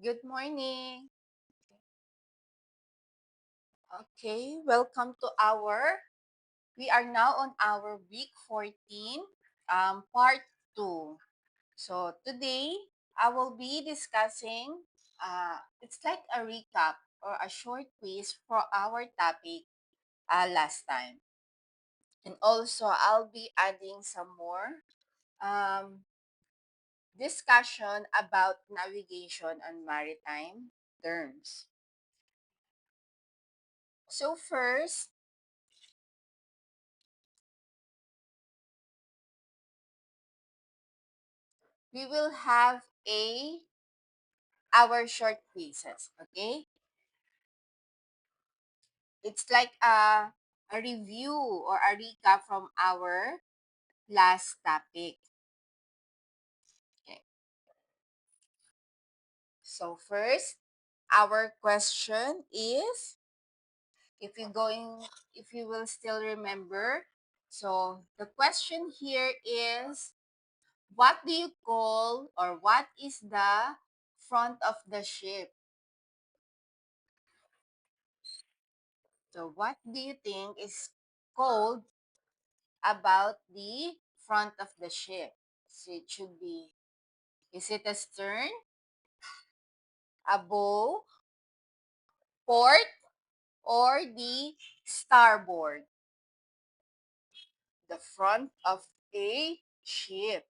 Good morning. Okay, welcome to we are now on our week 14, part 2. So today, I will be discussing, it's like a recap or a short quiz for our topic last time. And also, I'll be adding some more um, discussion about navigation and maritime terms. So first, we will have our short quizzes, okay? It's like a review or a recap from our last topic. Okay. So first, our question is if you will still remember. So the question here is what do you call or what is the front of the ship? So what do you think is called about the front of the ship? So it should be, is it a stern, a bow, port, or the starboard? The front of a ship.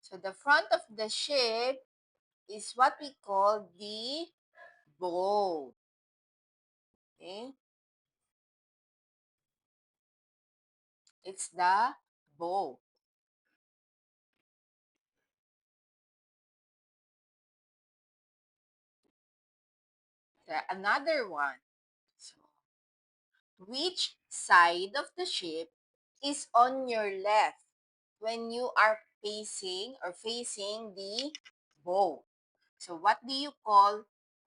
So the front of the ship is what we call the bow. Okay? It's the bow. Another one. So, which side of the ship is on your left when you are facing the bow? So what do you call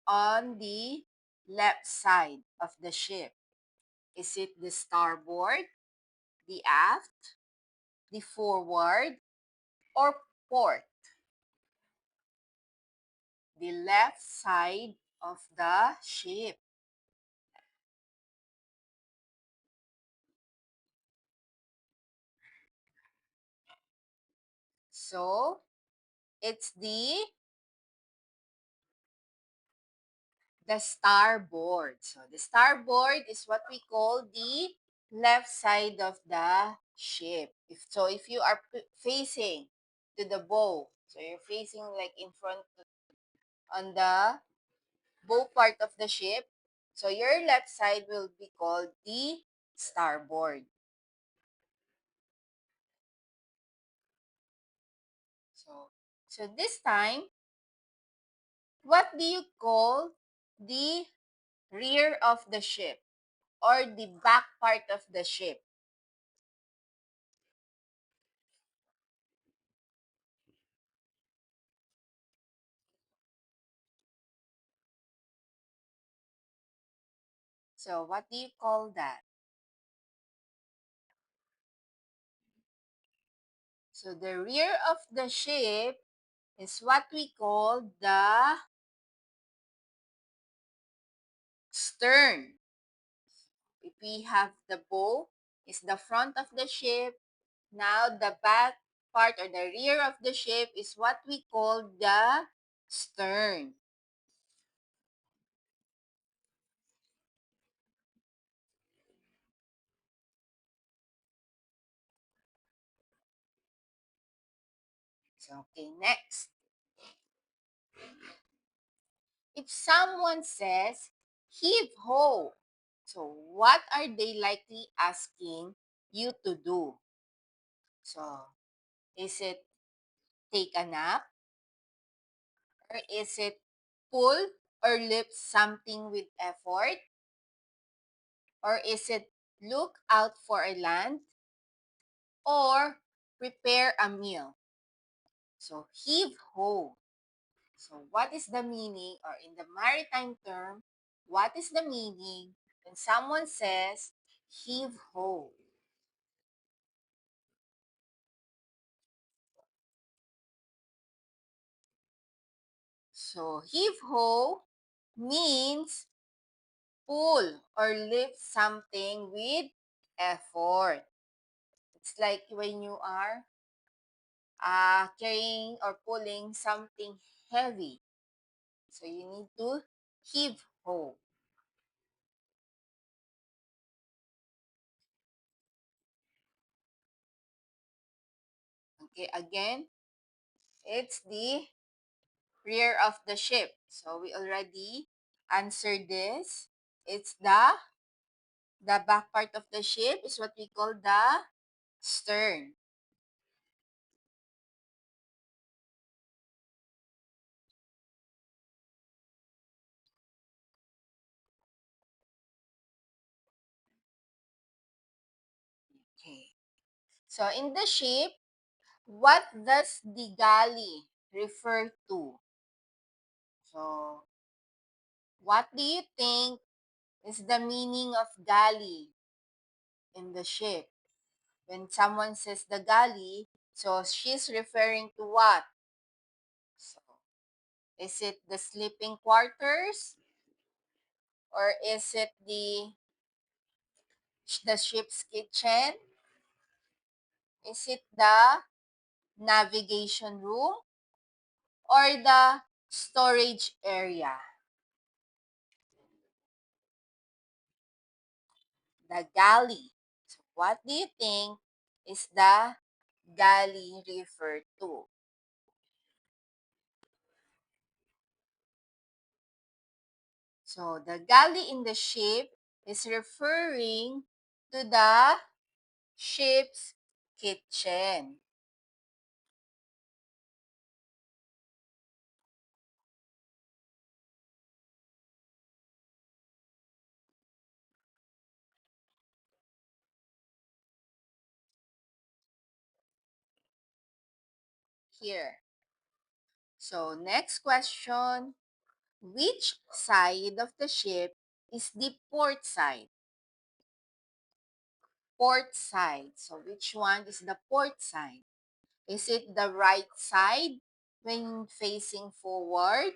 on the left side of the ship? Is it the starboard, the aft, the forward, or port? The left side of the ship. So it's the starboard. So the starboard is what we call the left side of the ship. If you are facing to the bow, so you're facing like in front on the bow part of the ship, so your left side will be called the starboard. So so this time, what do you call the rear of the ship or the back part of the ship? So what do you call that? So the rear of the ship is what we call the stern. If we have the bow, is the front of the ship. Now the back part or the rear of the ship is what we call the stern. So okay, next. If someone says, heave ho, so what are they likely asking you to do? So is it take a nap? Or is it pull or lift something with effort? Or is it look out for a land? Or prepare a meal? So heave ho. So what is the meaning, or in the maritime term, what is the meaning when someone says heave ho? So, heave ho means pull or lift something with effort. It's like when you are carrying or pulling something heavy. So, you need to heave ho. Okay, again, it's the rear of the ship. So, we already answered this. It's the back part of the ship is what we call the stern. Okay. So in the ship, what does the galley refer to? So what do you think is the meaning of galley in the ship? When someone says the galley, so she's referring to what? So is it the sleeping quarters or is it the ship's kitchen? Is it the navigation room or the storage area? The galley. So what do you think is the galley referred to? So the galley in the ship is referring to the ship's kitchen. Here. So next question. Which side of the ship is the port side? Port side. So which one is the port side? Is it the right side when facing forward?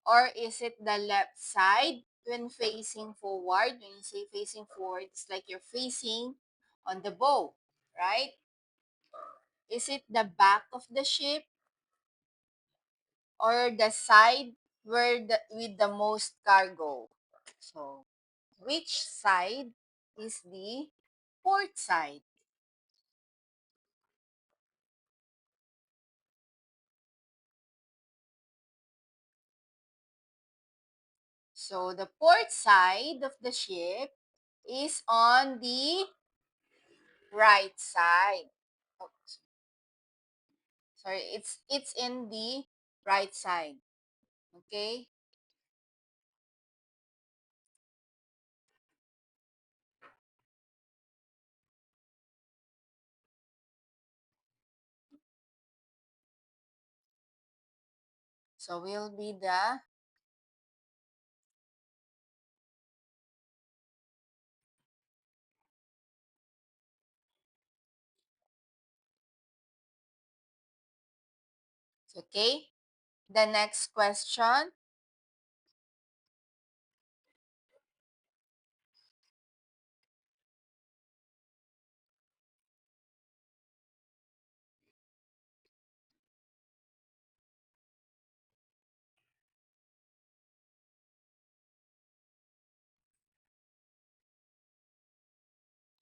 Or is it the left side when facing forward? When you say facing forward, it's like you're facing on the bow, right? Is it the back of the ship or the side with the most cargo? So, which side is the port side? So, the port side of the ship is on the right side. Oh, sorry, it's in the right side. Okay? So will be the okay. The next question.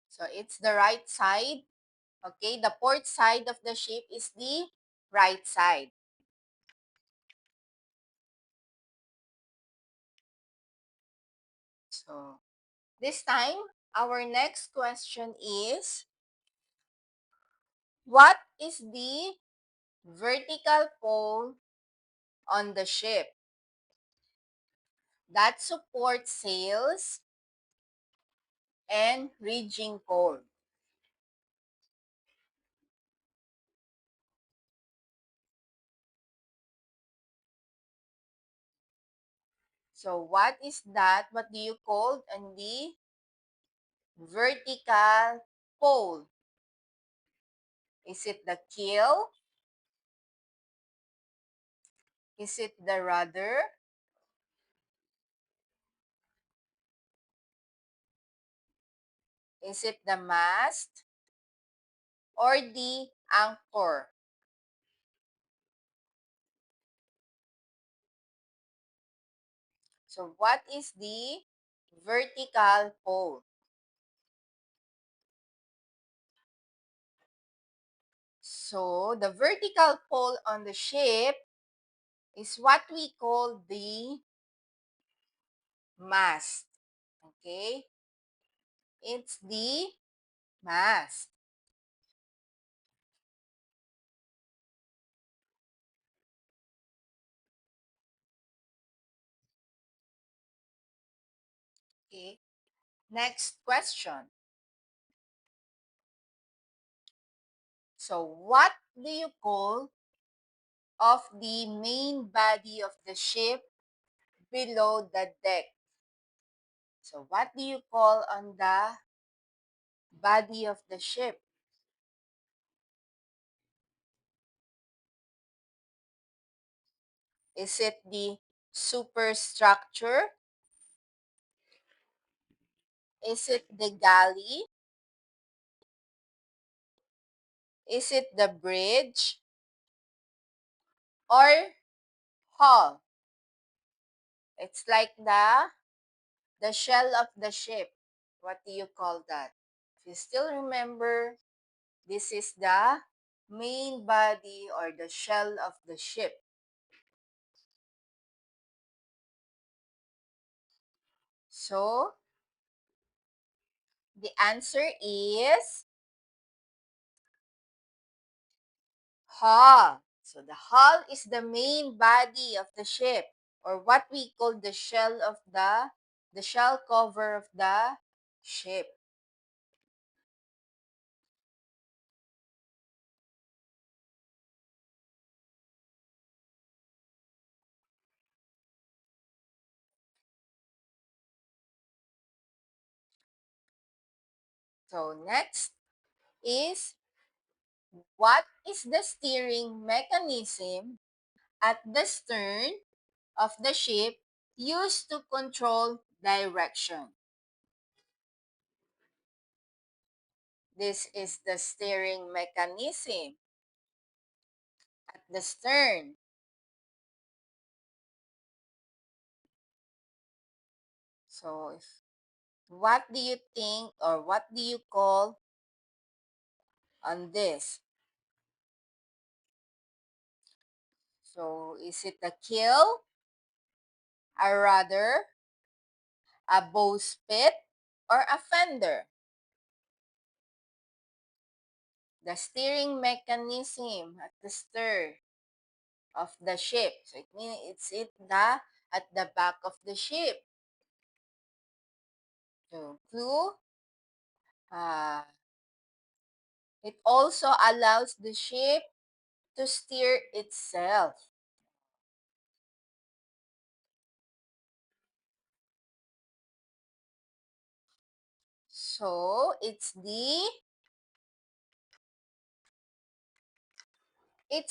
So it's the right side. Okay, the port side of the ship is the right side. So this time, our next question is, what is the vertical pole on the ship that supports sails and rigging pole? So what is that? What do you call on the vertical pole? Is it the keel Is it the rudder? Is it the mast? Or the anchor? So what is the vertical pole? So the vertical pole on the ship is what we call the mast. Okay? It's the mast. Okay? Next question. So what do you call of the main body of the ship below the deck? So what do you call on the body of the ship? Is it the superstructure? Is it the galley? Is it the bridge? Or hull? It's like the shell of the ship. What do you call that? If you still remember, this is the main body or the shell of the ship. So, the answer is hull. So, the hull is the main body of the ship, or what we call the shell of the shell cover of the ship. So, next is, what is the steering mechanism at the stern of the ship used to control direction? This is the steering mechanism at the stern. So, what do you think or what do you call on this? So, is it a keel, a rudder, a bowsprit, or a fender? The steering mechanism at the stern of the ship. So, it means at the back of the ship. So, clue, uh, it also allows the ship to steer itself. So, it's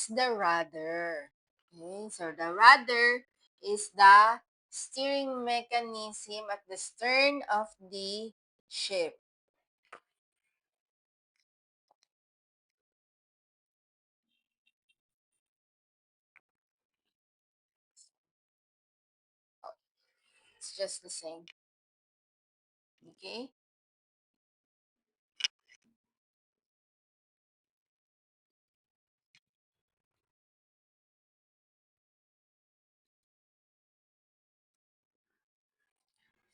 the rudder. Okay, so the rudder is the steering mechanism at the stern of the ship. Oh, it's just the same. Okay?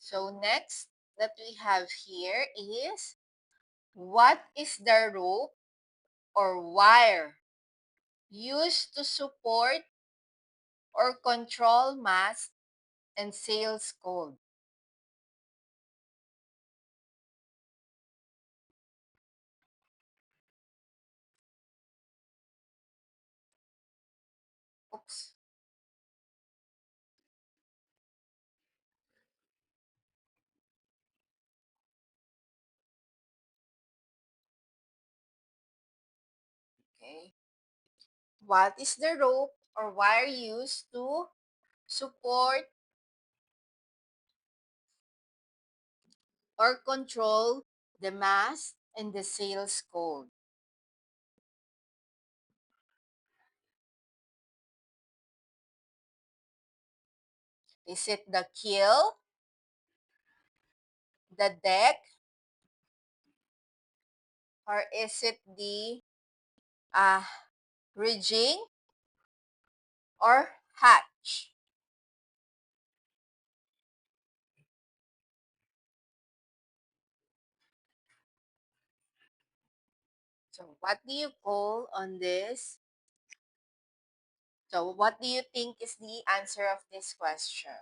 So next that we have here is, what is the rope or wire used to support or control mast and sails called? Oops. Okay. What is the rope or wire used to support or control the mast and the sail's code? Is it the keel, the deck, or is it the uh, rigging or hatch? So what do you call on this? So what do you think is the answer of this question?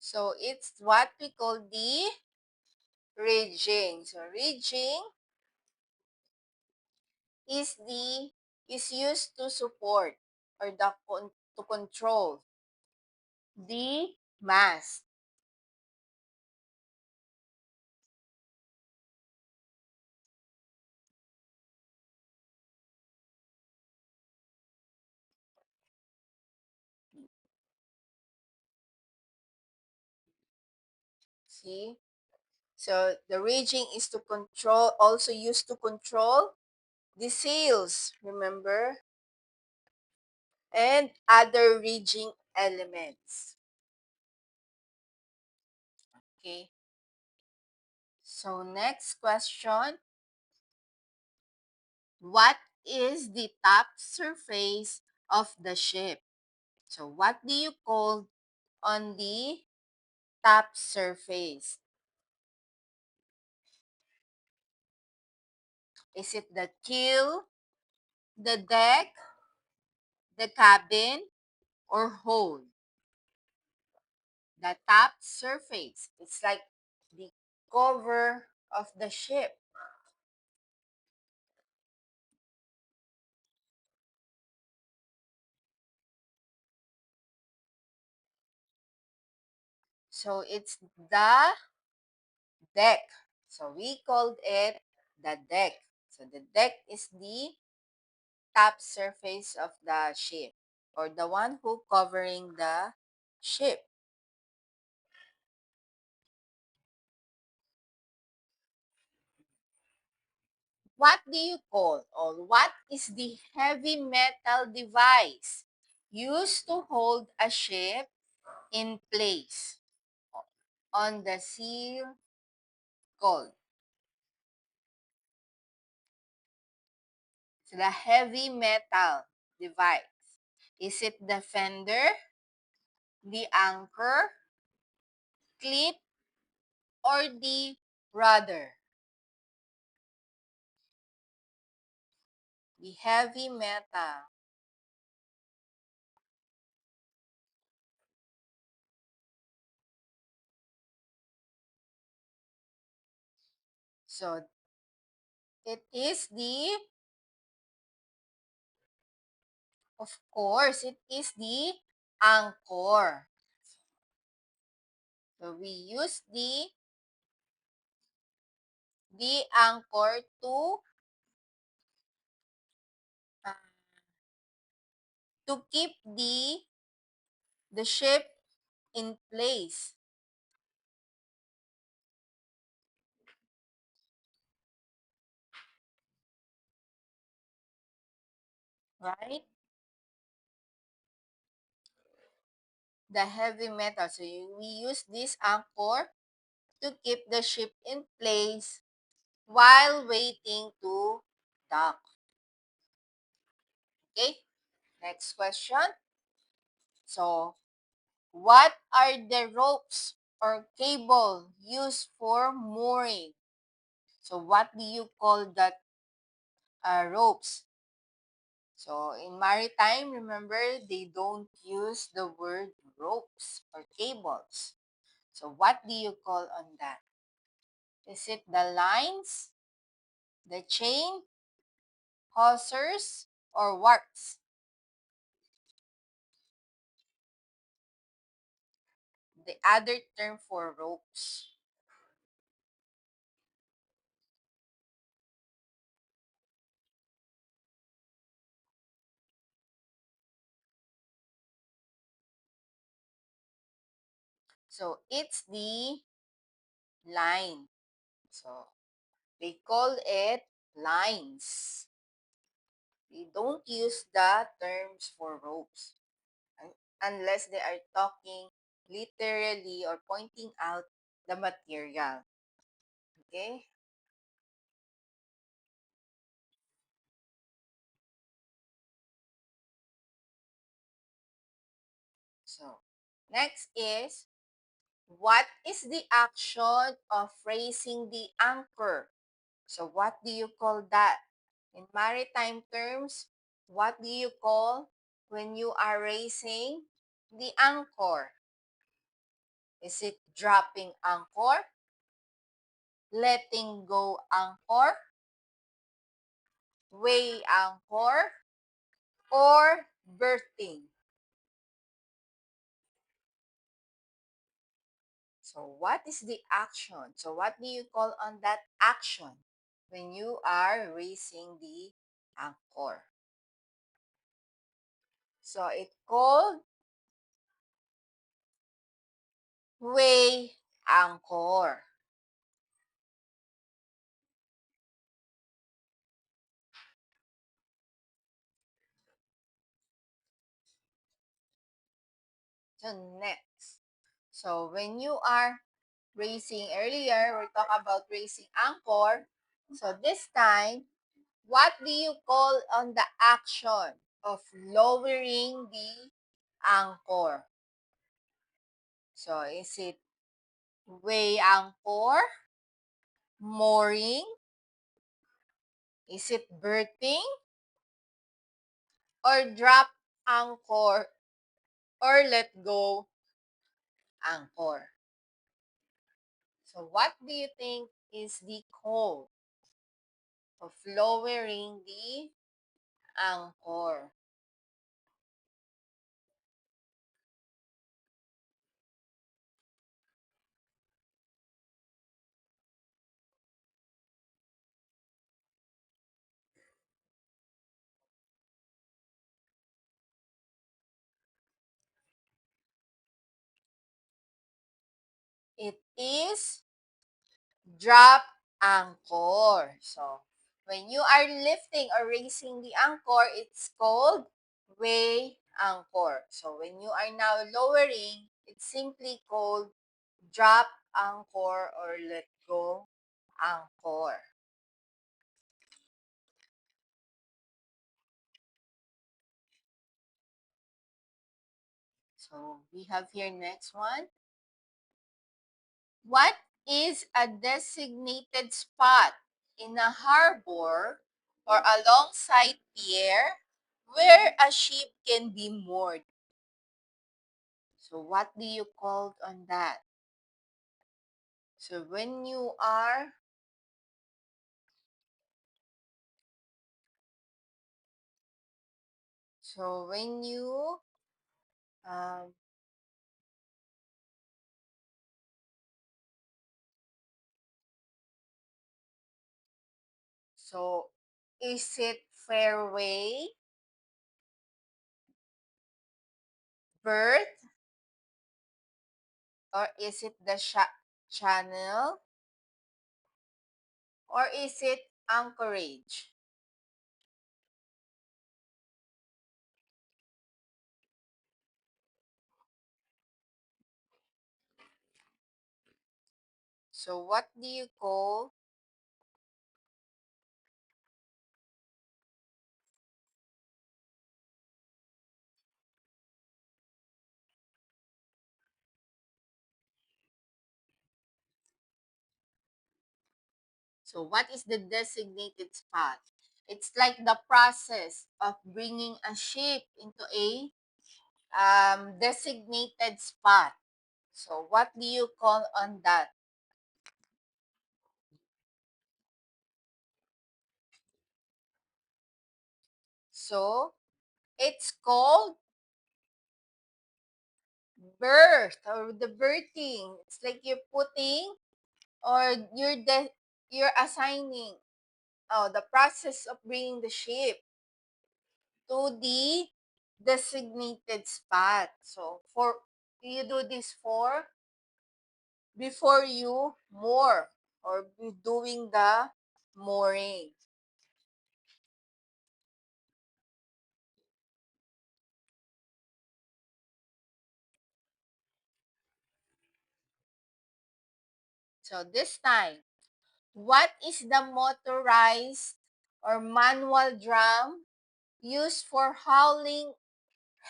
So it's what we call the rigging. So rigging is the is used to support or to control the mast. See? So the rigging is to control, also used to control the sails, remember? And other rigging elements. Okay. So next question, what is the top surface of the ship? So what do you call on the top surface? Is it the keel, the deck, the cabin, or hold? The top surface. It's like the cover of the ship. So it's the deck. So we called it the deck. So the deck is the top surface of the ship or the one who covering the ship. What do you call or what is the heavy metal device used to hold a ship in place on the sea called? So the heavy metal device. Is it the fender, the anchor, clip, or the rudder? The heavy metal. So it is the, of course, it is the anchor. So we use the anchor uh, to keep the ship in place, right? The heavy metal. So we use this anchor to keep the ship in place while waiting to dock. Okay, next question. So, what are the ropes or cable used for mooring? So, what do you call that ropes? So, in maritime, remember, they don't use the word ropes or cables. So, what do you call on that? Is it the lines, the chain, hawsers, or warps? the other term for ropes? So it's the line. So they call it lines. They don't use the terms for ropes unless they are talking literally or pointing out the material. Okay? So, next is what is the action of raising the anchor? So, what do you call that? In maritime terms, what do you call when you are raising the anchor? Is it dropping anchor, letting go anchor, weigh anchor, or berthing? So, what is the action? So, what do you call on that action when you are raising the anchor? So, it called weigh anchor. So, next. So, when you are raising earlier, we talk about raising anchor. So, this time, what do you call on the action of lowering the anchor? So, is it weigh anchor, mooring? Is it berthing or drop anchor or let go anchor? So what do you think is the code of lowering the anchor? It is drop anchor. So when you are lifting or raising the anchor, it's called weigh anchor. So when you are now lowering, it's simply called drop anchor or let go anchor. So we have here next one. What is a designated spot in a harbor or alongside pier where a ship can be moored? So what do you call on that? So when you are, so when you, um, so is it fairway, berth, or is it the channel, or is it anchorage? So what do you call? So what is the designated spot? It's like the process of bringing a ship into a designated spot. So what do you call on that? So it's called birth or the birthing. It's like you're putting or you're assigning the process of bringing the ship to the designated spot. So for you do this for before you moor or be doing the mooring. So this time, what is the motorized or manual drum used for hauling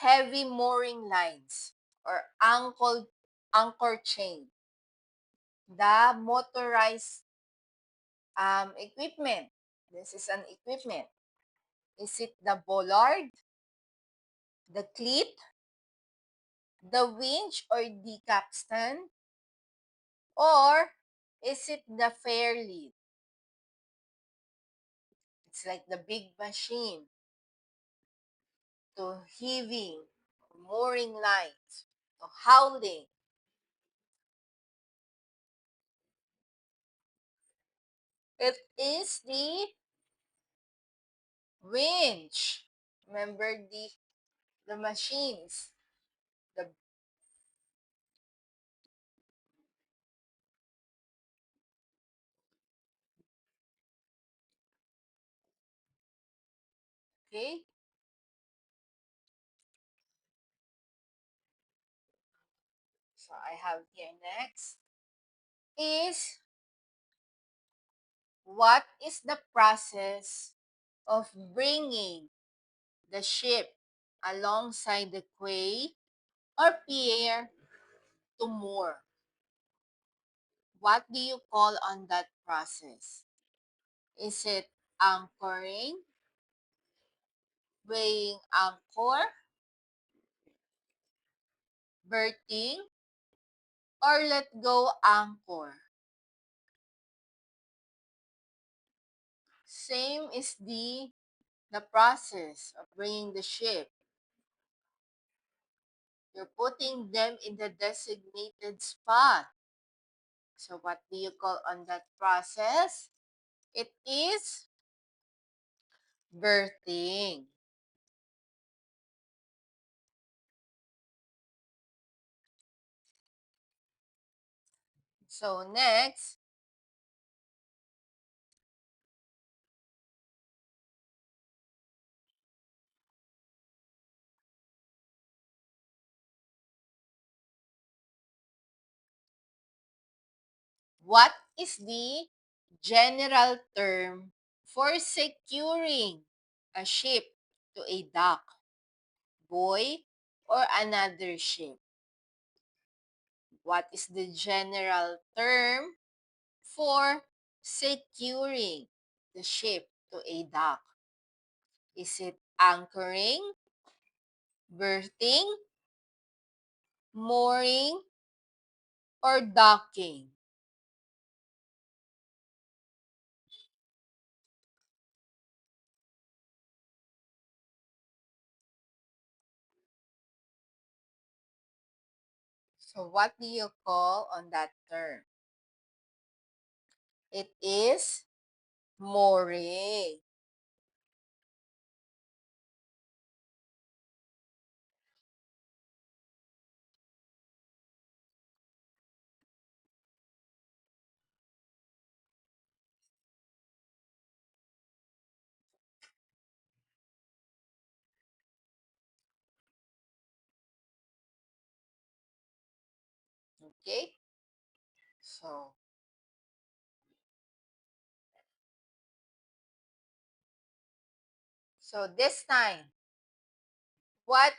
heavy mooring lines or anchor chain? The motorized equipment. This is an equipment. Is it the bollard, the cleat, the winch or the capstan, or is it the fair lead? It's like the big machine to heaving, mooring lines, to hauling. It is the winch. Remember the machines. The okay. So I have here next is what is the process of bringing the ship alongside the quay or pier to moor? What do you call on that process? Is it anchoring, weighing anchor, berthing, or let go anchor? Same is the process of bringing the ship. You're putting them in the designated spot. So what do you call on that process? It is berthing. So next, what is the general term for securing a ship to a dock, buoy, or another ship? What is the general term for securing the ship to a dock? Is it anchoring, berthing, mooring, or docking? So what do you call on that term? It is mooring. Okay? So, this time, what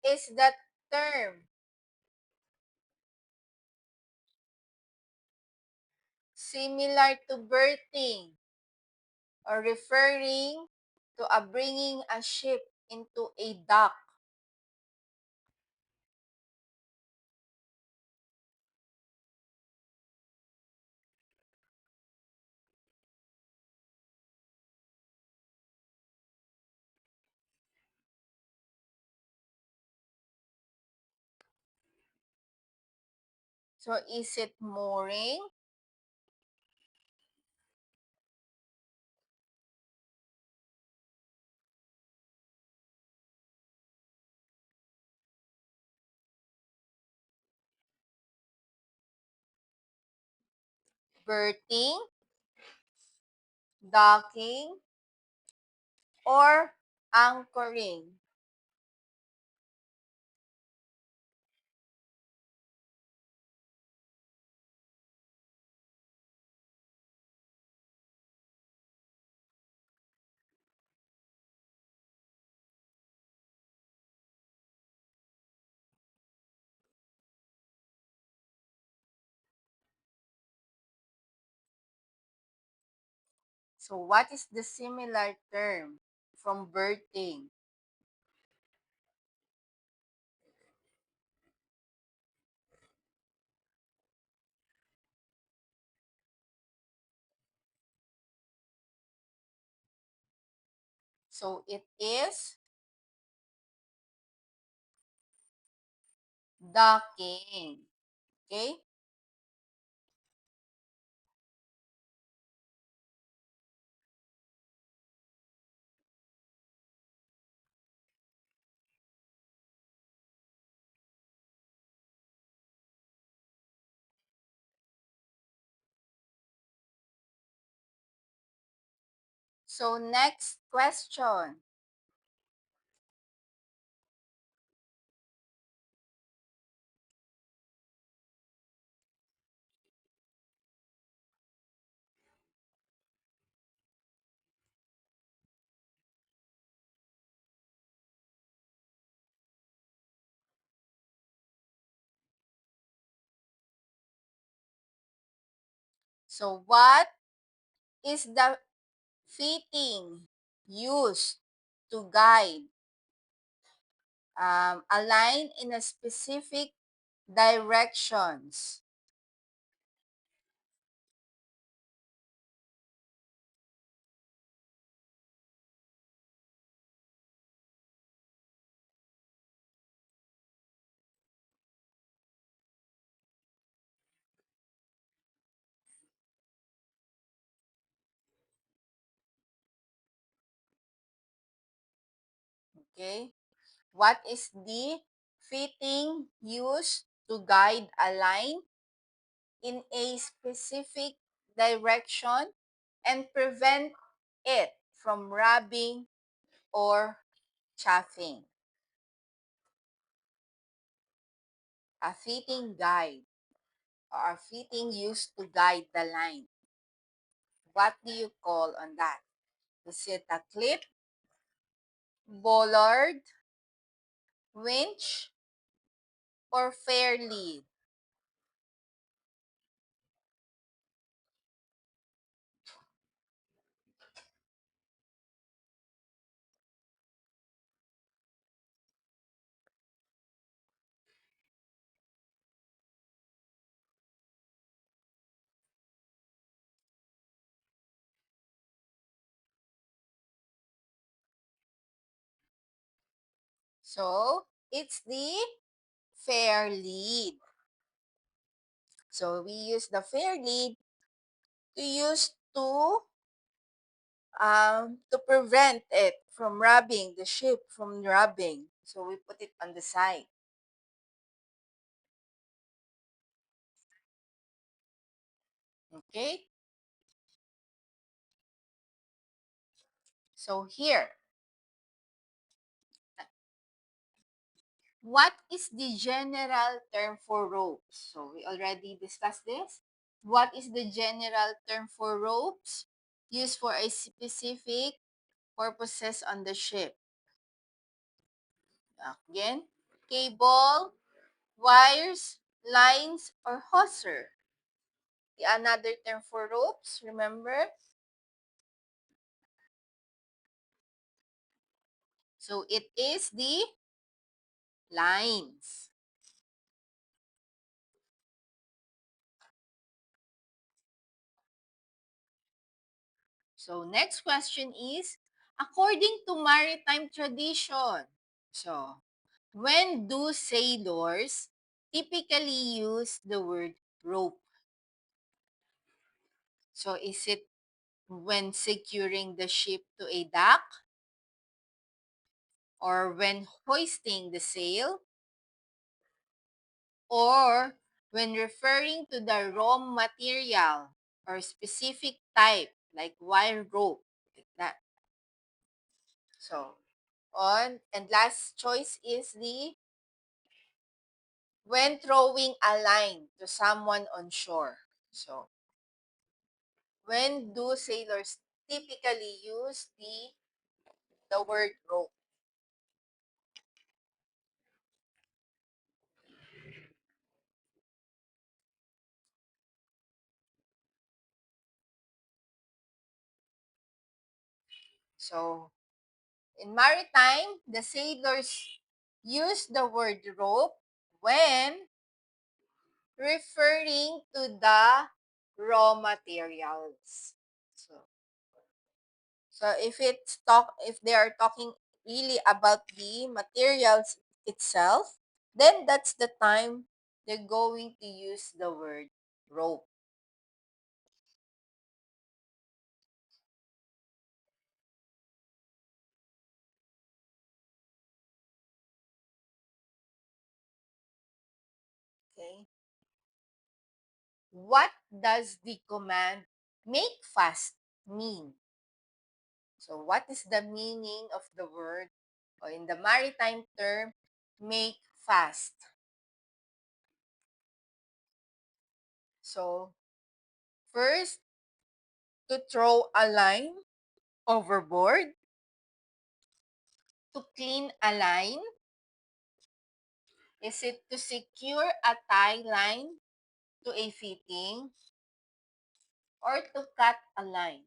is that term? Similar to berthing or referring to bringing a ship into a dock. So is it mooring, berthing, docking, or anchoring? So what is the similar term from berthing? So it is docking. Okay? So next question. So what is the fitting used to guide a line in a specific directions? Okay? What is the fitting used to guide a line in a specific direction and prevent it from rubbing or chafing? A fitting guide or a fitting used to guide the line. What do you call on that? Is it a clip, bollard, winch, or fair lead? So, it's the fair lead. So, we use the fair lead to use to prevent it from rubbing, the ship from rubbing. So, we put it on the side. Okay? So, here, what is the general term for ropes? So, we already discussed this. What is the general term for ropes used for a specific purposes on the ship? Again, cable, wires, lines, or hawser. The another term for ropes, remember? So it is the lines. So next question is, according to maritime tradition, so when do sailors typically use the word rope? So is it when securing the ship to a dock, or when hoisting the sail, or when referring to the raw material or specific type like wire rope, like that? So on, and last choice is the when throwing a line to someone on shore. So when do sailors typically use the word rope? So in maritime, the sailors use the word rope when referring to the raw materials. So, so if they are talking really about the materials itself, then that's the time they're going to use the word rope. Okay. What does the command make fast mean? So what is the meaning of the word, or in the maritime term, make fast? So first, to throw a line overboard, to clean a line, is it to secure a tie line to a fitting, or to cut a line?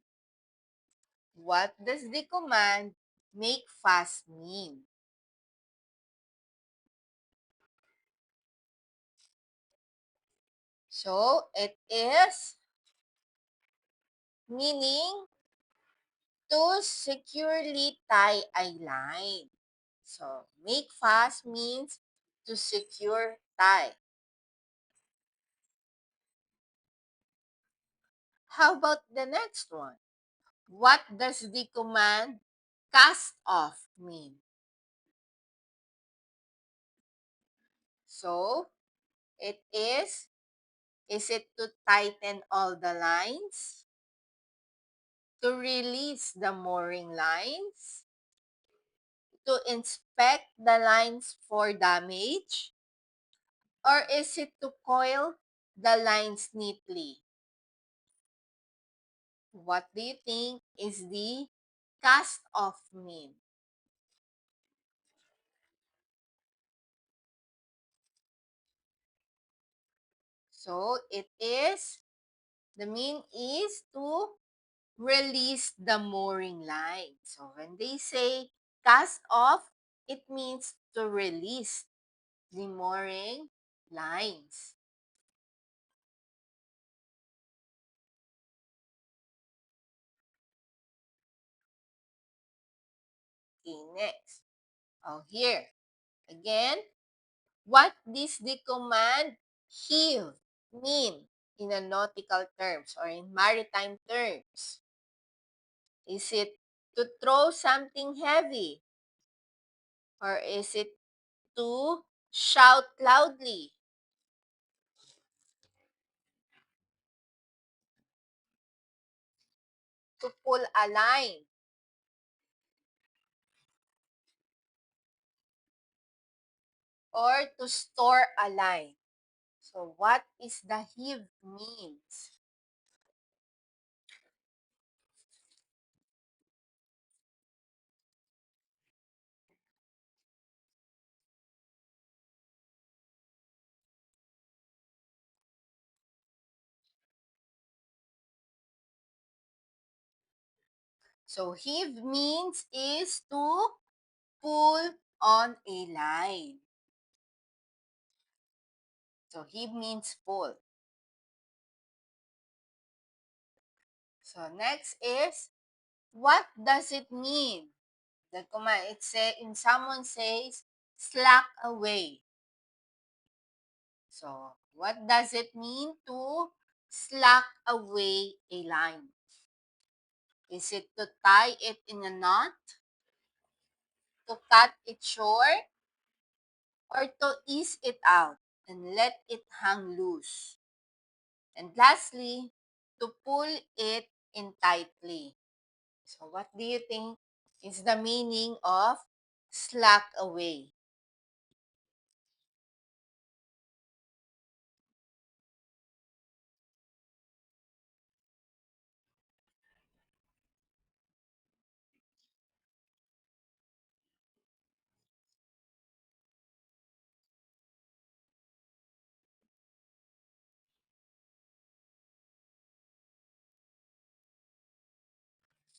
What does the command make fast mean? So it is meaning to securely tie a line. So make fast means to secure tie. How about the next one? What does the command cast off mean? So is it to tighten all the lines? To release the mooring lines? To inspect the lines for damage? Or is it to coil the lines neatly? What do you think is the cast off mean? So the mean is to release the mooring line. So when they say cast off, it means to release the mooring lines. Okay, next. Oh, here. Again, what does the command heave mean in a nautical terms or in maritime terms? Is it to throw something heavy? Or is it to shout loudly? To pull a line? Or to store a line? So what is the heave means? So heave means is to pull on a line. So heave means pull. So next is, what does it mean? The command, it say in someone says slack away. So, what does it mean to slack away a line? Is it to tie it in a knot, to cut it short, or to ease it out and let it hang loose? And lastly, to pull it in tightly. So, what do you think is the meaning of slack away?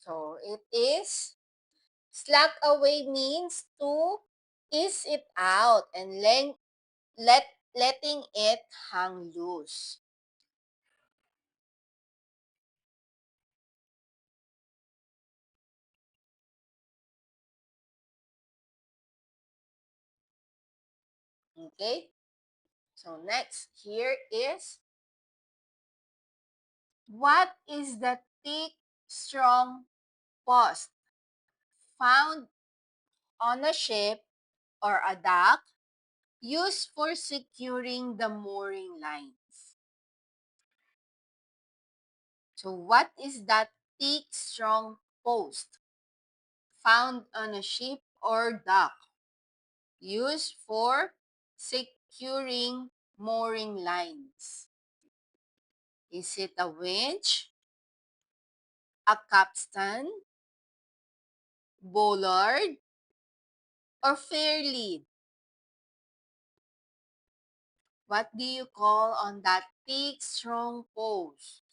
So, it is slack away means to ease it out and letting it hang loose. Okay? So next here is, what is the thick, strong post found on a ship or a dock used for securing the mooring lines? So what is that thick, strong post found on a ship or dock used for securing mooring lines? Is it a winch, a capstan, bollard, or fairlead? What do you call on that thick, strong post?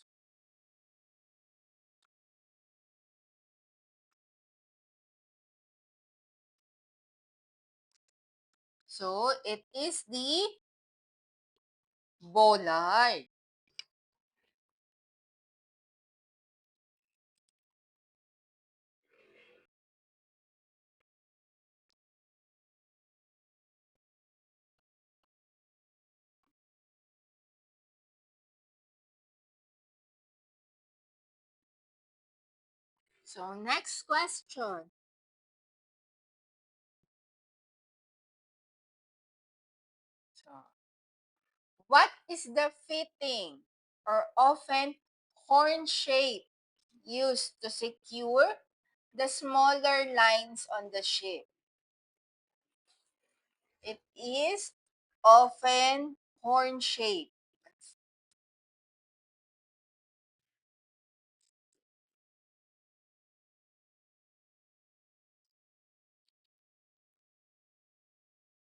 So, it is the bollard. So, next question. So, what is the fitting or often horn shape used to secure the smaller lines on the ship? It is often horn shape.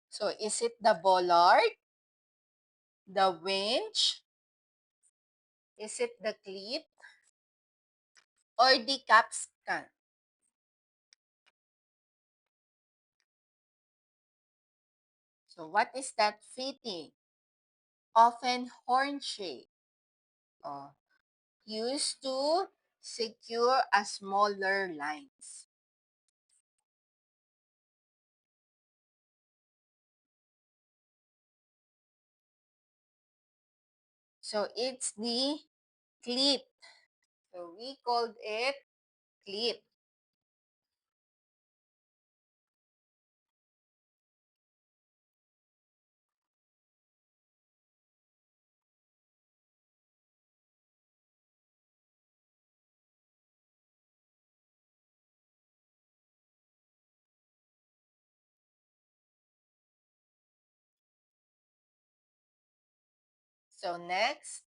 So, is it the bollard, the winch, is it the cleat, or the capstan? So, what is that fitting? Often horn shape, uh, used to secure a smaller lines. So, it's the cleat. So, we called it cleat. So, next,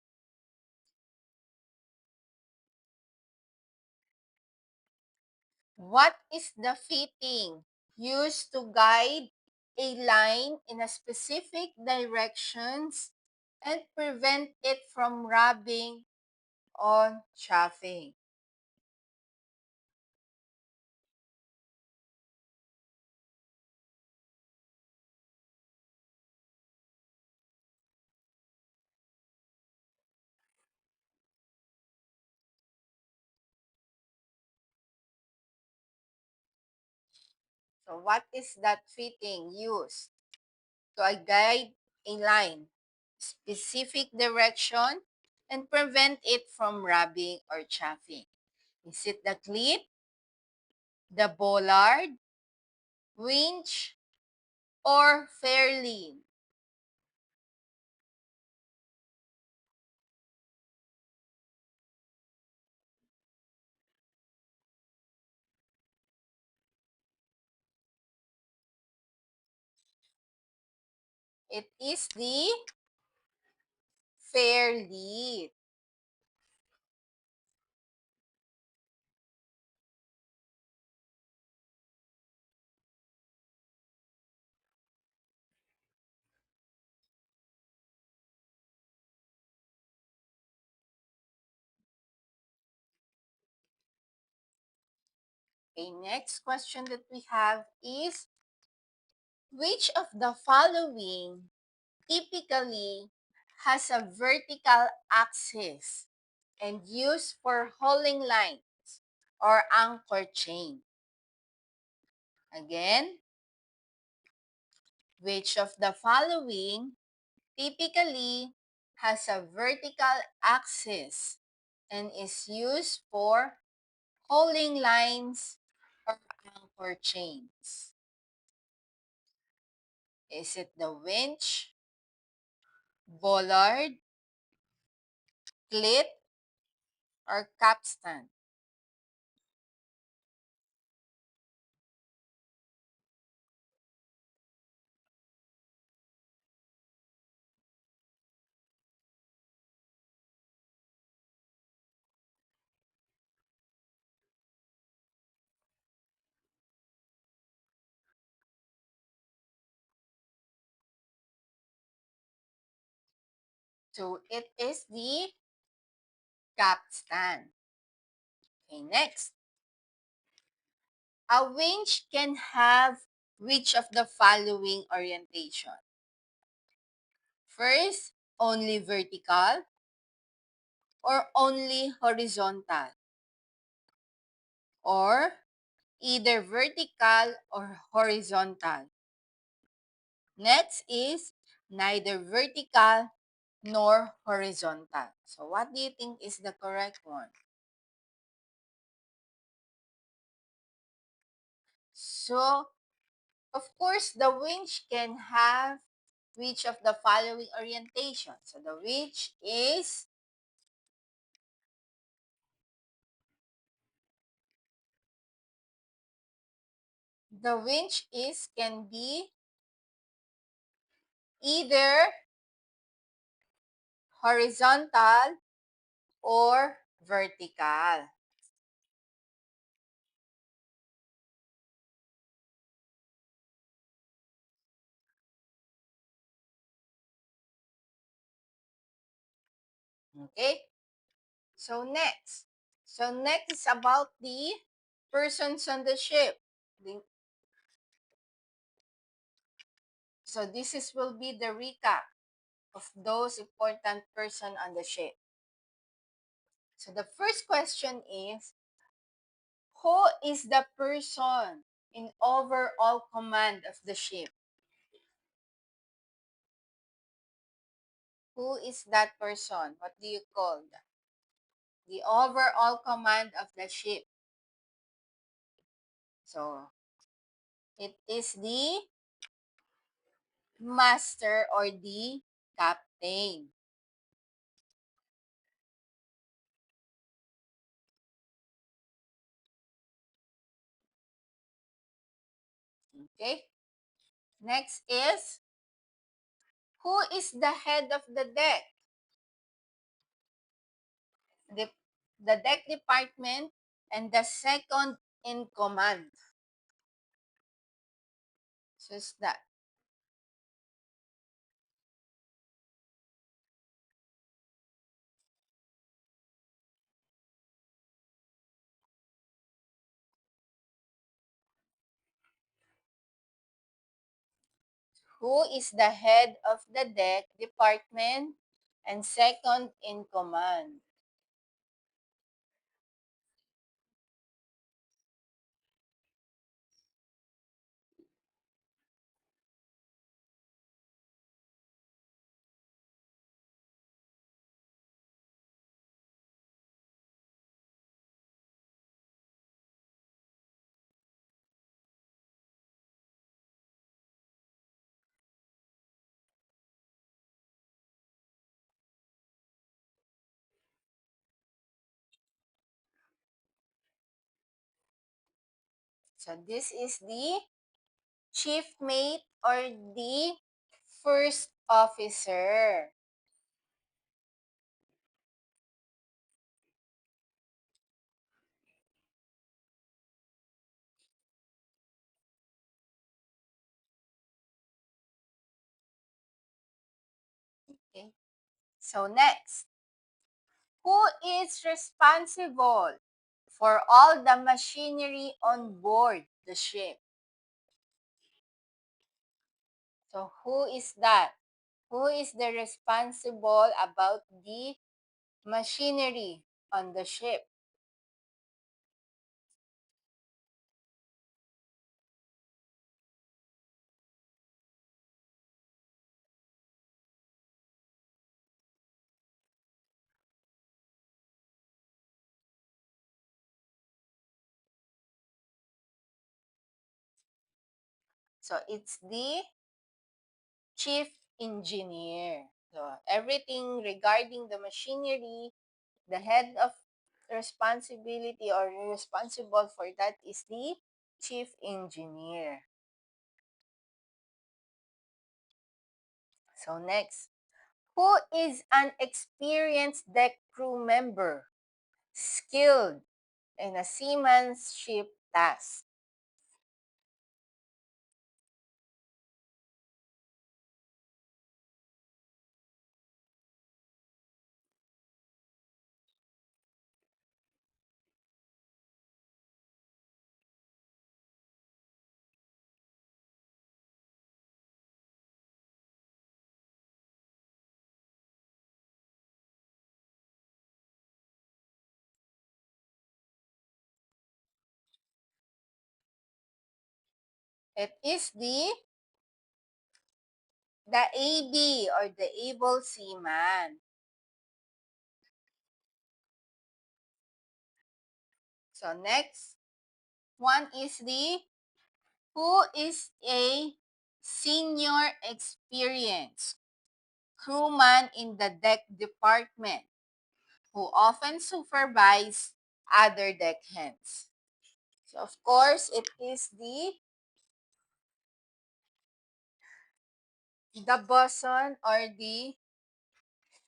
what is the fitting used to guide a line in a specific directions and prevent it from rubbing on chafing? So what is that fitting used to guide a line specific direction, and prevent it from rubbing or chafing? Is it the clip, the bollard, winch, or fairlean? It is the fairlead. Okay, next question that we have is, which of the following typically has a vertical axis and used for hauling lines or anchor chain? Again, which of the following typically has a vertical axis and is used for hauling lines or anchor chains? Is it the winch, bollard, clit, or capstan? So it is the capstan. Okay, next. A winch can have which of the following orientation? First, only vertical or only horizontal, or either vertical or horizontal. Next is neither vertical nor horizontal. So what do you think is the correct one? So, of course, the winch can have which of the following orientation. So the winch is can be either horizontal or vertical. Okay? So next. So next is about the persons on the ship. So this is will be the recap of those important person on the ship. So the first question is, who is the person in overall command of the ship? Who is that person? What do you call that? The overall command of the ship. So it is the master or the captain. Okay. Next is, who is the head of the deck? The, the deck department and the second in command. So is that. Who is the head of the deck department and second in command? So this is the chief mate or the first officer. Okay. So next, who is responsible for all the machinery on board the ship? So who is that? Who is the responsible about the machinery on the ship? So it's the chief engineer. So everything regarding the machinery, the head of responsibility or responsible for that is the chief engineer. So next, who is an experienced deck crew member, skilled in a seamanship task? It is the AB or the able seaman. So next one is the who is a senior experienced crewman in the deck department who often supervise other deck hands. So of course, it is the bosun or the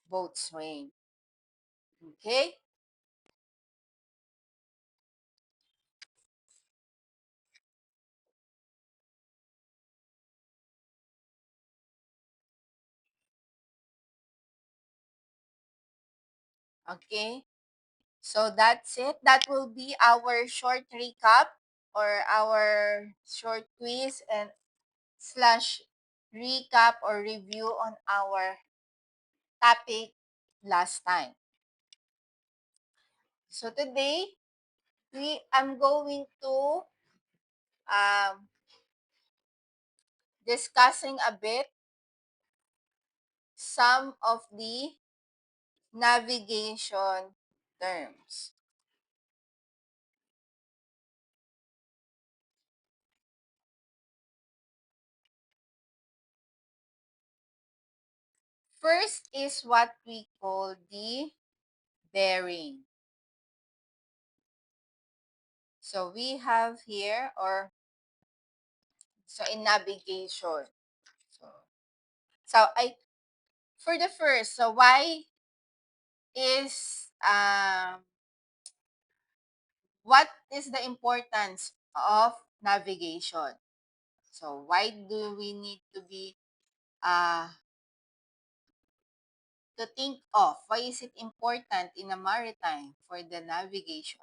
boatswain. Okay? Okay? So that's it. That will be our short recap or our short quiz and slash recap or review on our topic last time. So today, I'm going to um, discussing a bit some of the navigation terms. First is what we call the bearing. So we have here, or so in navigation. So, so I for the first, so why is what is the importance of navigation? So why do we need to be to think of? Why is it important in a maritime for the navigation?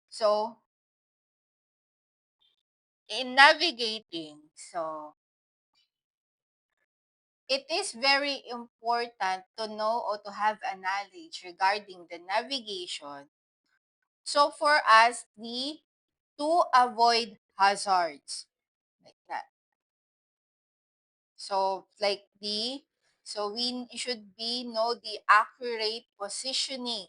So in navigating, so it is very important to know or to have a knowledge regarding the navigation. So for us, the to avoid hazards like that. So like so we should be know the accurate positioning,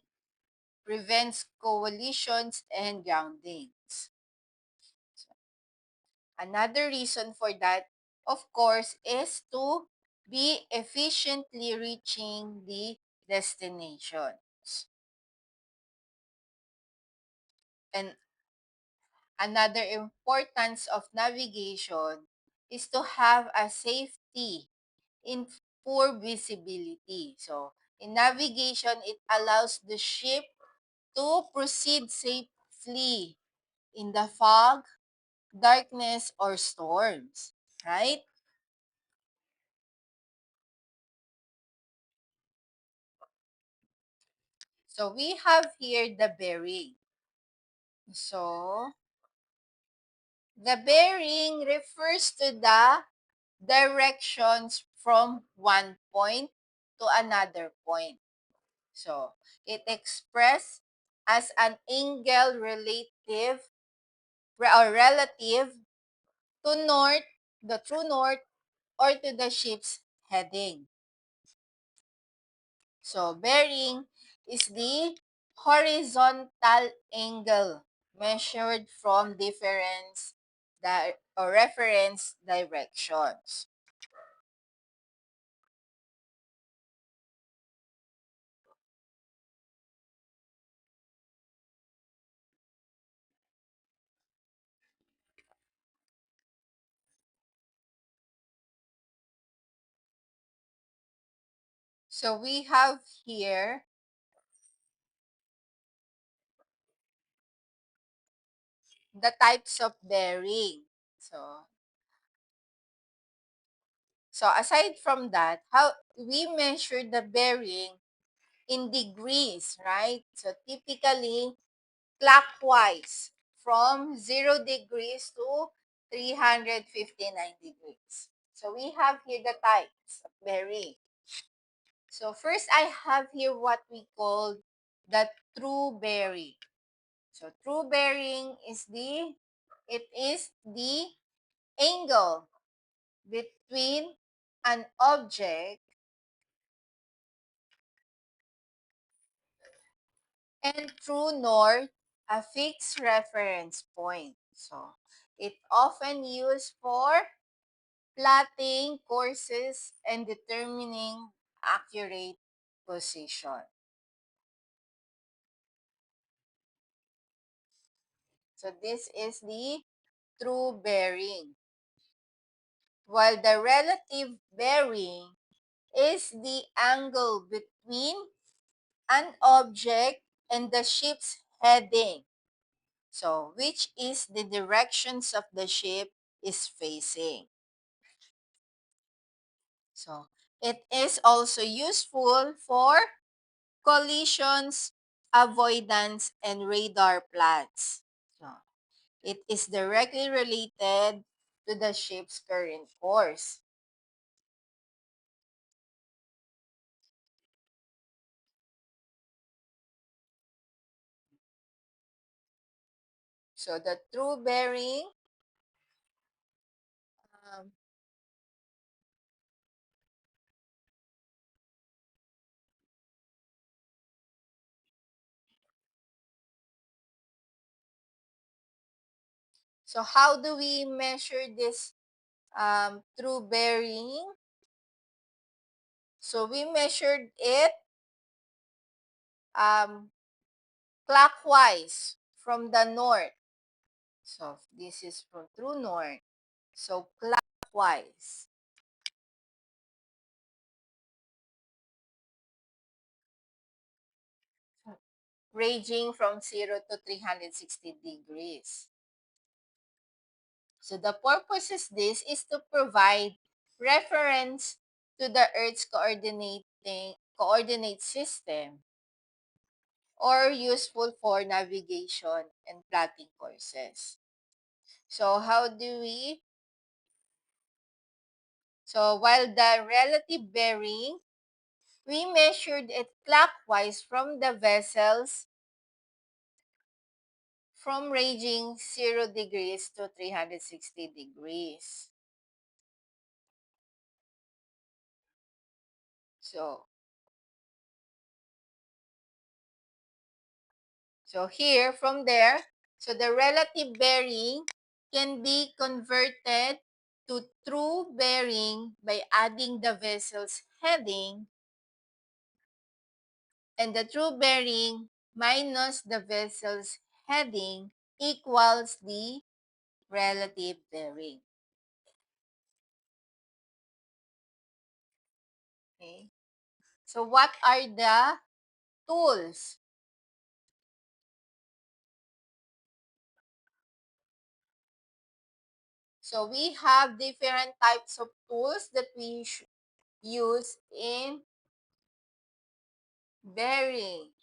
prevents collisions and groundings. Another reason for that, of course, is to be efficiently reaching the destinations. And another importance of navigation is to have a safety in poor visibility. So, in navigation, it allows the ship to proceed safely in the fog, darkness, or storms, right? So, we have here the bearing. So, the bearing refers to the directions from one point to another point. So, it expressed as an angle relative to north, the true north, or to the ship's heading. So, bearing is the horizontal angle measured from or reference directions. So, we have here the types of bearing. So, so aside from that, how we measure the bearing in degrees, right? So typically clockwise from 0 degrees to 359 degrees. So we have here the types of bearing. So first I have here what we call the true bearing. So true bearing is the angle between an object and true north, a fixed reference point. So, it often used for plotting courses and determining accurate position. So, this is the true bearing. While the relative bearing is the angle between an object and the ship's heading. So, which is the directions of the ship is facing. So, it is also useful for collisions, avoidance, and radar plots. So, it is directly related to the ship's current course. So, the true bearing, um, so how do we measure this true bearing? So, we measured it um, clockwise from the north. So, this is from true north. So, clockwise, ranging from 0 to 360 degrees. So, the purpose of this is to provide reference to the Earth's coordinate system or useful for navigation and plotting courses. So, so while the relative bearing, we measured it clockwise from the vessels from ranging 0 degrees to 360 degrees. So, so here from there, so the relative bearing can be converted to true bearing by adding the vessel's heading and the true bearing minus the vessel's heading equals the relative bearing. Okay? So what are the tools? So we have different types of tools that we use in bearing.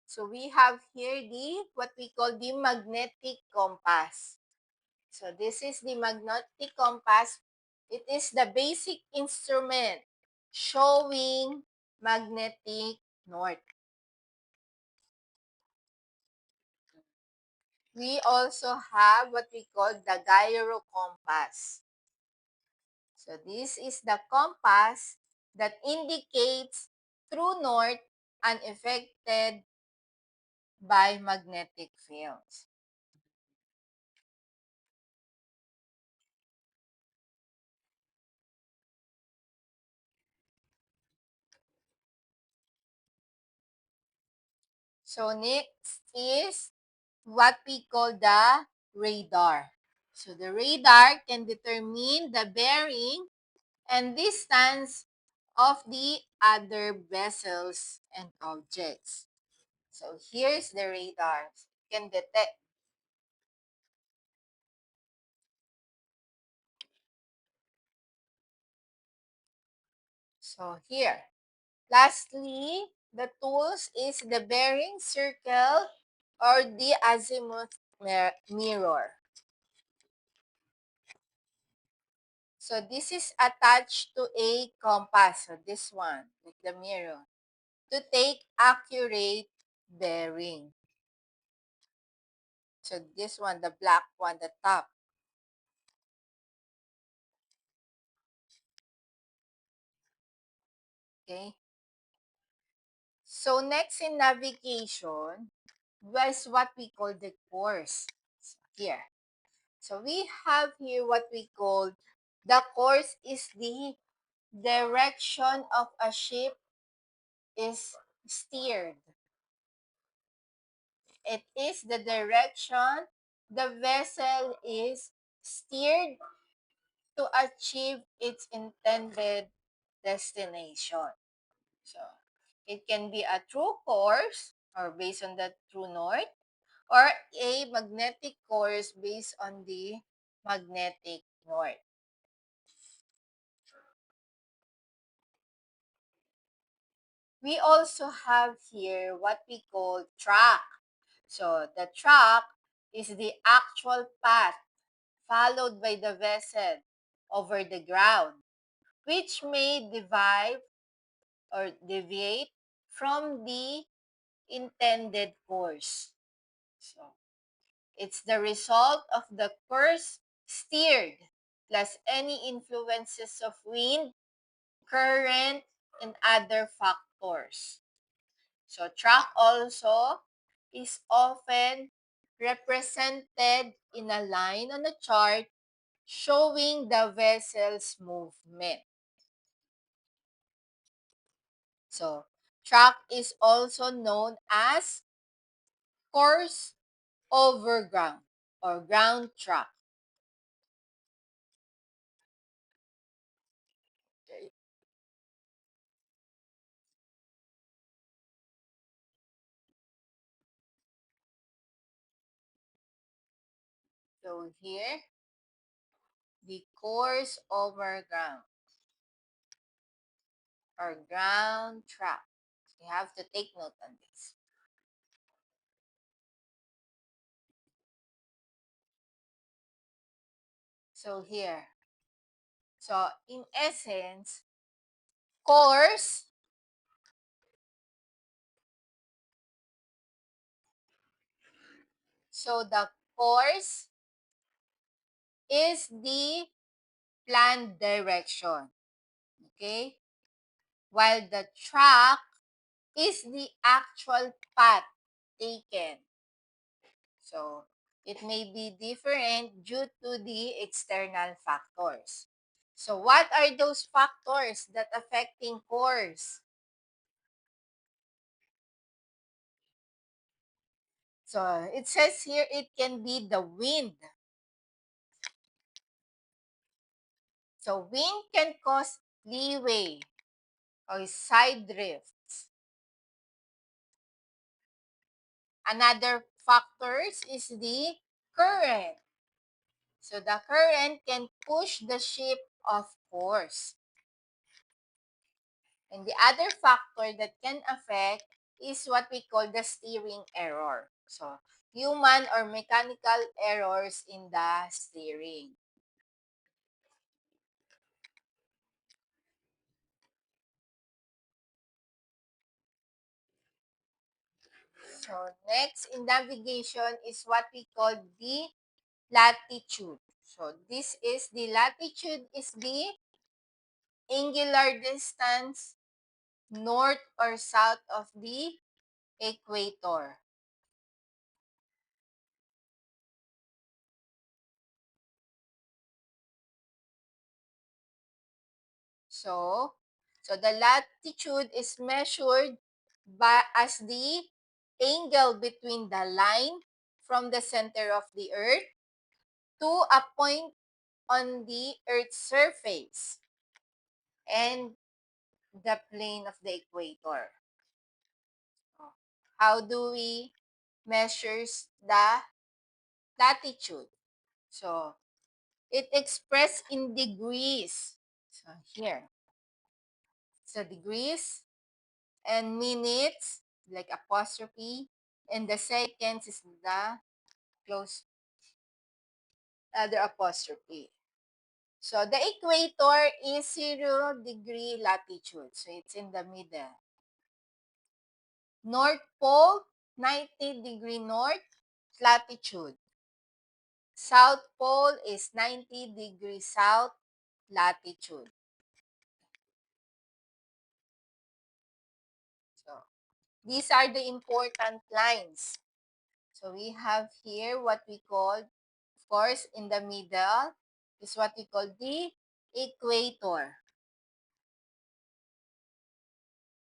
So we have here the what we call the magnetic compass. So this is the magnetic compass. It is the basic instrument showing magnetic north. We also have what we call the gyro compass. So this is the compass that indicates true north unaffected by magnetic fields. So next is what we call the radar. So the radar can determine the bearing and distance of the other vessels and objects. So here's the radar. It can detect. So here. Lastly, the tools is the bearing circle or the azimuth mirror. So this is attached to a compass. So this one, like the mirror, to take accurate bearing. So this one, the black one, the top. Okay. So next in navigation was what we call the course. So here. So we have here what we call the course is the direction of a ship is steered. It is the direction the vessel is steered to achieve its intended destination. So it can be a true course or based on the true north or a magnetic course based on the magnetic north. We also have here what we call track. So the track is the actual path followed by the vessel over the ground, which may divide or deviate from the intended course. So it's the result of the course steered plus any influences of wind, current, and other factors. So track also is often represented in a line on a chart showing the vessel's movement. So track is also known as course over ground or ground track. Okay. So here, the course over ground or ground track. You have to take note on this. So here, so in essence, course, so the course is the planned direction, okay? While the track is the actual path taken. So it may be different due to the external factors. So what are those factors that affecting course? So it says here it can be the wind. So wind can cause leeway or side drifts. Another factors is the current. So the current can push the ship off course. And the other factor that can affect is what we call the steering error. So human or mechanical errors in the steering. So next in navigation is what we call the latitude. So this is the latitude is the angular distance north or south of the equator. So, so the latitude is measured by as the angle between the line from the center of the earth to a point on the earth's surface and the plane of the equator. How do we measure the latitude? So, it expressed in degrees. So, here. So, degrees and minutes, like apostrophe, and the seconds is the close other apostrophe. So the equator is 0 degree latitude. So it's in the middle. North Pole, 90 degree north latitude. South Pole is 90 degree south latitude. So these are the important lines. So we have here what we call, of course, in the middle is what we call the equator.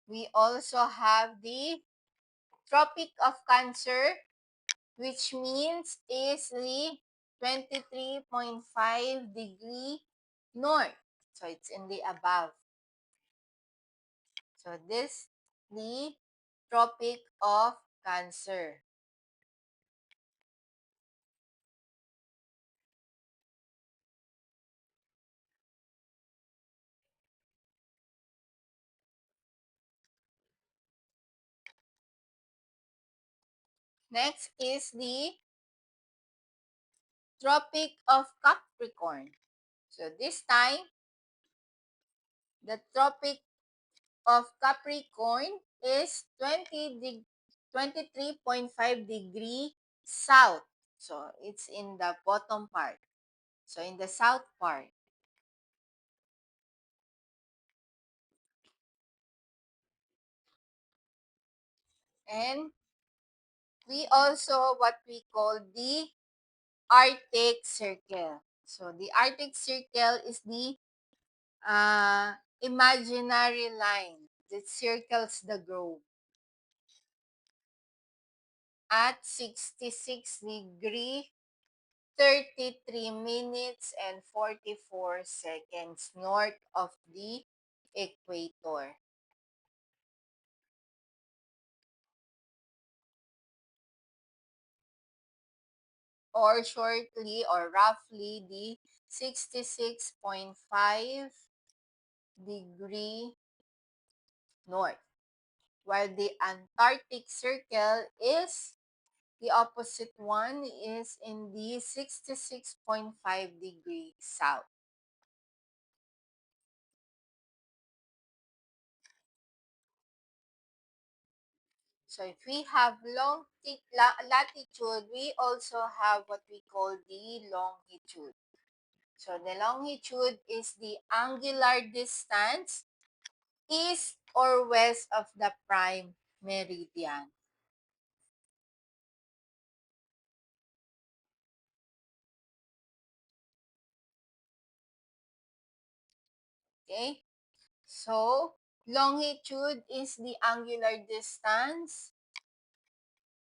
We also have the Tropic of Cancer, which means is the 23.5 degree north. So it's in the above. So this the Tropic of Cancer. Next is the Tropic of Capricorn. So this time, the Tropic of Capricorn is 23.5 degree south. So it's in the bottom part. So in the south part. And we also what we call the Arctic Circle. So the Arctic Circle is the imaginary line that circles the globe at 66 degree 33 minutes and 44 seconds north of the equator. Or shortly or roughly the 66.5 degree north. While the Antarctic Circle is the opposite one is in the 66.5 degree south. So if we have latitude, we also have what we call the longitude. So the longitude is the angular distance east or west of the prime meridian. Okay? So, longitude is the angular distance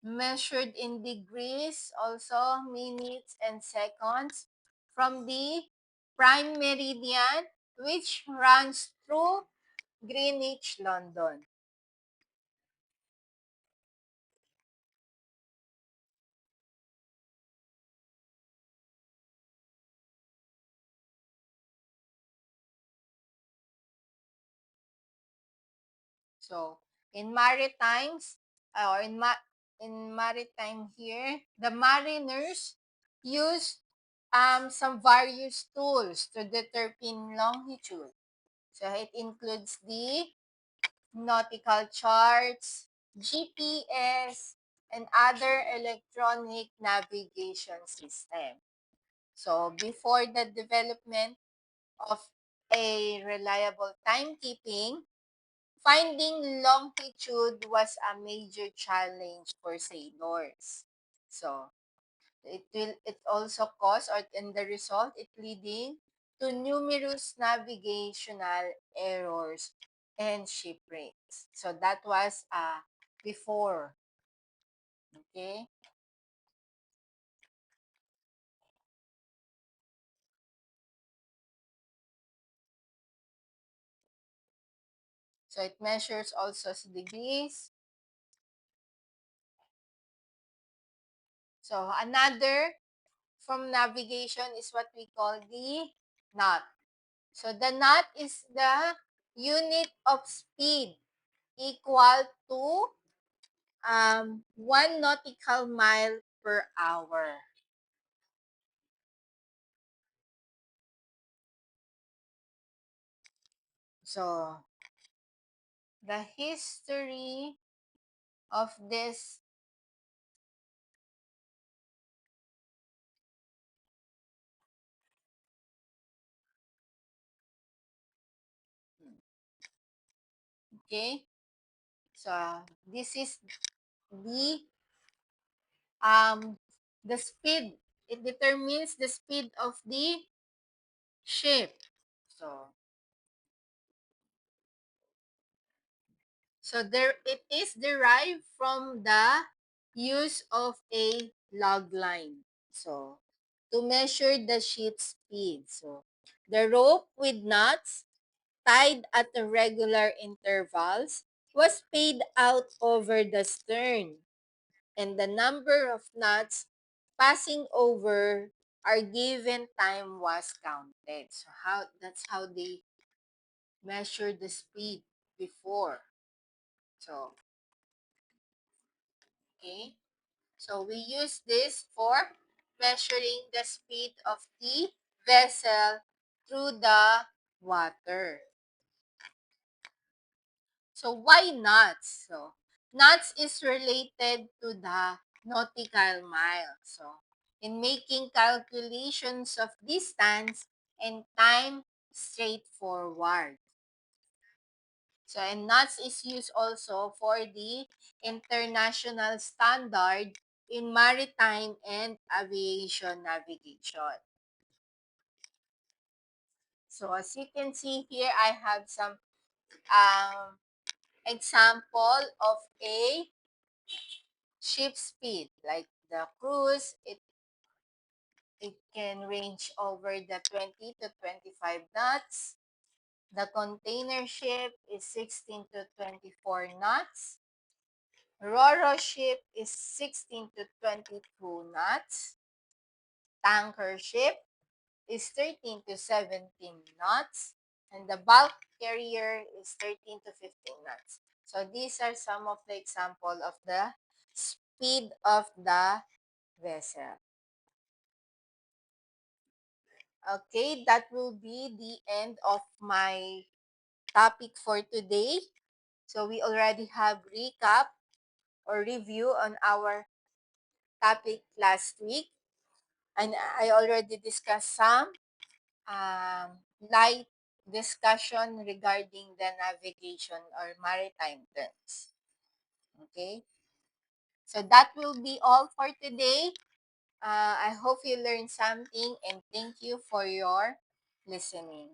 measured in degrees, also minutes and seconds, from the prime meridian, which runs through Greenwich, London. So, in maritimes, or in maritime here, the mariners use some various tools to determine longitude. So, it includes the nautical charts, GPS, and other electronic navigation system. So, before the development of a reliable timekeeping, finding longitude was a major challenge for sailors. So, it also caused, or in the result, it leading to numerous navigational errors and shipwrecks. So that was before. Okay? So it measures also degrees. So another from navigation is what we call the knot. So the knot is the unit of speed equal to 1 nautical mile per hour. So the history of this, okay? So this is the um the speed. It determines the speed of the ship. So there it is derived from the use of a log line. So to measure the ship's speed. So the rope with knots tied at regular intervals was paid out over the stern, and the number of knots passing over our given time was counted. So that's how they measure the speed before. So, okay. So we use this for measuring the speed of the vessel through the water. So why knots? So knots is related to the nautical mile. So in making calculations of distance and time straightforward. So and knots is used also for the international standard in maritime and aviation navigation. So as you can see here, I have some um, example of a ship speed. Like the cruise, it can range over the 20 to 25 knots. The container ship is 16 to 24 knots. Roro ship is 16 to 22 knots. Tanker ship is 13 to 17 knots. And the bulk carrier is 13 to 15 knots. So these are some of the example of the speed of the vessel. Okay, that will be the end of my topic for today. So we already have recap or review on our topic last week. And I already discussed some light discussion regarding the navigation or maritime terms. Okay, so that will be all for today. I hope you learned something and thank you for your listening.